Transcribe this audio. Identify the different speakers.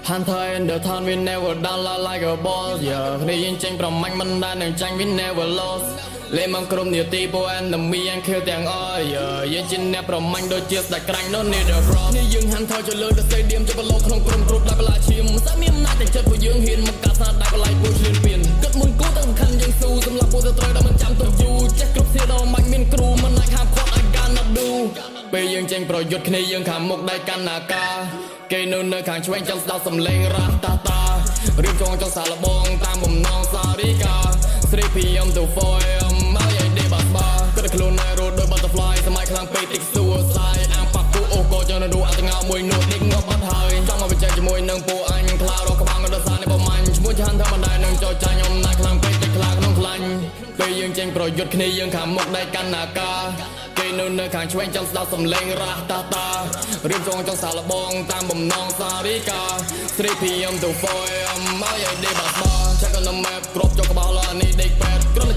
Speaker 1: Hunter in the town we never down like a boss yeah គ្នាយើងចេញប្រមាញ់មិនដែលនឹងចាញ់ we never lost លេងមកក្រុមនាទី po enemy and kill ទាំងអស់យើងជាអ្នកប្រមាញ់ដូចជាស្ដេចក្រាញ់ no need a cross នេះយើង Hunter ចូលលើ the stadium ជិះប្រឡូកក្នុងក្រុមគ្រប់ដល់បលាឈាមសាមានអំណាចទាំងចិត្តពួកយើងហ៊ានមកកាត់សាដែលបលាយពួកឈ្លានពានគិតមួយគូតែសំខាន់យើងស៊ូសម្រាប់ពួកសត្រូវដែលមិនចាំទុកយូរចេះគ្រប់សៀដល់មិនមានគ្រូមិនអាចហាមឃាត់ I cannot do ពេលយើងចេញប្រយុទ្ធគ្នាយើងខាងមុខដៃកាន់ណាកាគេនៅខាងឆ្វេងចាំស្ដាប់សំឡេងរ៉ាតាតារៀបចងចង់សាឡបងតាមបំណងសារីកា 3pm to 4am មកយាយដេបាបាគិតខ្លួនណែរត់ដោយ butterfly សម័យខ្លាំងពេកតិចសួរសាយអាំប៉ាគូអូក៏ចង់រੂអត់ងើមួយនោះដេកងាប់បាត់ហើយចង់មកបញ្ចេញជាមួយនឹងពួកអញខ្លារកក្បាំងដល់សារនេះប្រមាញ់ឈ្មោះចាន់ធម្មតានឹងចោចាញ់អំណាចខ្លាំងពេកតិចខ្លាក្នុងខ្លាញ់ពេលយើងចេញប្រយុទ្ធគ្នាយើងខាងមុខដៃកាន់ណាកាគេនៅខាងឆ្វេងចាំស្ដាប់សំឡេងរ៉ាតាតារៀបចងចង់សាឡបងតាមបំណងសារីកា 3pm to 4am មកយាយដេបាបា check on the map គ្រប់ចុះក្បាលនេះដេកពេទ្យគ្រាន់